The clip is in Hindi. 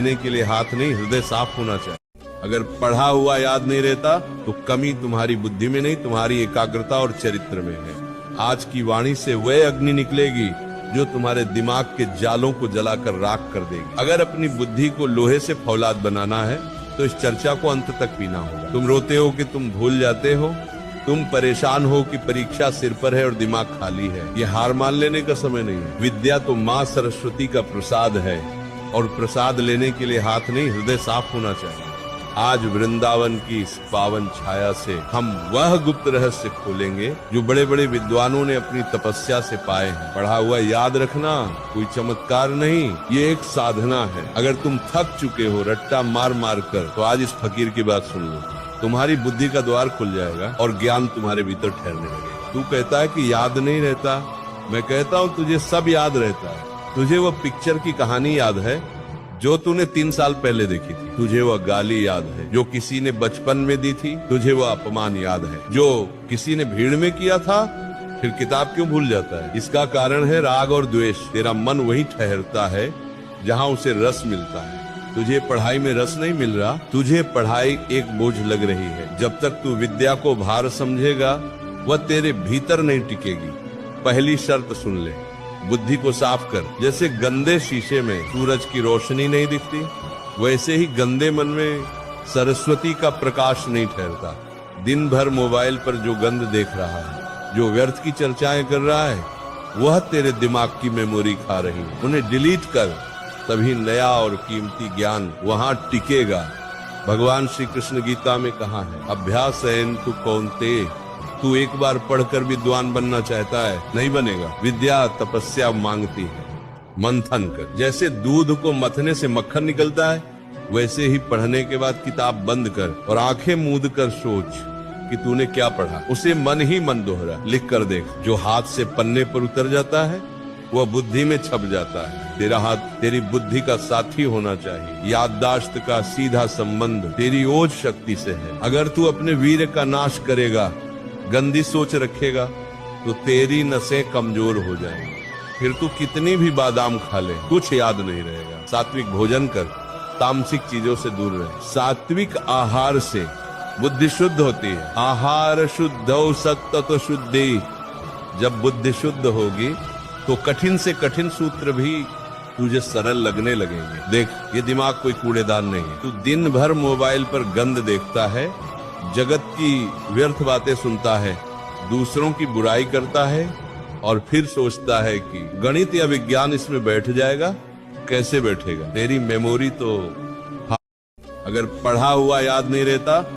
लेने के लिए हाथ नहीं, हृदय साफ होना चाहिए। अगर पढ़ा हुआ याद नहीं रहता तो कमी तुम्हारी बुद्धि में नहीं, तुम्हारी एकाग्रता और चरित्र में है। आज की वाणी से वह अग्नि निकलेगी जो तुम्हारे दिमाग के जालों को जलाकर राख कर देगी। अगर अपनी बुद्धि को लोहे से फौलाद बनाना है तो इस चर्चा को अंत तक पीना होगा। तुम रोते हो कि तुम भूल जाते हो, तुम परेशान हो कि परीक्षा सिर पर है और दिमाग खाली है। ये हार मान लेने का समय नहीं है। विद्या तो माँ सरस्वती का प्रसाद है और प्रसाद लेने के लिए हाथ नहीं, हृदय साफ होना चाहिए। आज वृंदावन की इस पावन छाया से हम वह गुप्त रहस्य खोलेंगे जो बड़े बड़े विद्वानों ने अपनी तपस्या से पाए हैं। पढ़ा हुआ याद रखना कोई चमत्कार नहीं, ये एक साधना है। अगर तुम थक चुके हो रट्टा मार मार कर, तो आज इस फकीर की बात सुन लो। तुम्हारी बुद्धि का द्वार खुल जाएगा और ज्ञान तुम्हारे भीतर ठहरने लगेगा। तू कहता है कि याद नहीं रहता, मैं कहता हूँ तुझे सब याद रहता है। तुझे वो पिक्चर की कहानी याद है जो तूने 3 साल पहले देखी थी। तुझे वह गाली याद है जो किसी ने बचपन में दी थी। तुझे वह अपमान याद है जो किसी ने भीड़ में किया था। फिर किताब क्यों भूल जाता है? इसका कारण है राग और द्वेष। तेरा मन वहीं ठहरता है जहाँ उसे रस मिलता है। तुझे पढ़ाई में रस नहीं मिल रहा, तुझे पढ़ाई एक बोझ लग रही है। जब तक तू विद्या को भार समझेगा वह तेरे भीतर नहीं टिकेगी। पहली शर्त सुन ले, बुद्धि को साफ कर। जैसे गंदे शीशे में सूरज की रोशनी नहीं दिखती, वैसे ही गंदे मन में सरस्वती का प्रकाश नहीं ठहरता। दिन भर मोबाइल पर जो गंद देख रहा है, जो व्यर्थ की चर्चाएं कर रहा है, वह तेरे दिमाग की मेमोरी खा रही है। उन्हें डिलीट कर, तभी नया और कीमती ज्ञान वहां टिकेगा। भगवान श्री कृष्ण गीता में कहा है, अभ्यास तु कौन्तेय, तू एक बार पढ़कर विद्वान बनना चाहता है, नहीं बनेगा। विद्या तपस्या मांगती है, मंथन कर। जैसे दूध को मथने से मक्खन निकलता है, वैसे ही पढ़ने के बाद किताब बंद कर और आंखें मूंद कर सोच कि तूने क्या पढ़ा। उसे मन ही मन दोहरा, लिख कर देख। जो हाथ से पन्ने पर उतर जाता है वह बुद्धि में छप जाता है। तेरा हाथ तेरी बुद्धि का साथी होना चाहिए। याददाश्त का सीधा संबंध तेरी ओज शक्ति से है। अगर तू अपने वीर का नाश करेगा, गंदी सोच रखेगा, तो तेरी नसें कमजोर हो जाएंगी। फिर तू कितनी भी बादाम खा ले, कुछ याद नहीं रहेगा। सात्विक भोजन कर, तामसिक चीजों से दूर रहे। सात्विक आहार से बुद्धि शुद्ध होती है। आहार शुद्धौ सत्ततो शुद्धि। जब बुद्धि शुद्ध होगी तो कठिन से कठिन सूत्र भी तुझे सरल लगने लगेंगे। देख, ये दिमाग कोई कूड़ेदान नहीं है। तू दिन भर मोबाइल पर गंद देखता है, जगत की व्यर्थ बातें सुनता है, दूसरों की बुराई करता है और फिर सोचता है कि गणित या विज्ञान इसमें बैठ जाएगा। कैसे बैठेगा? तेरी मेमोरी तो, अगर पढ़ा हुआ याद नहीं रहता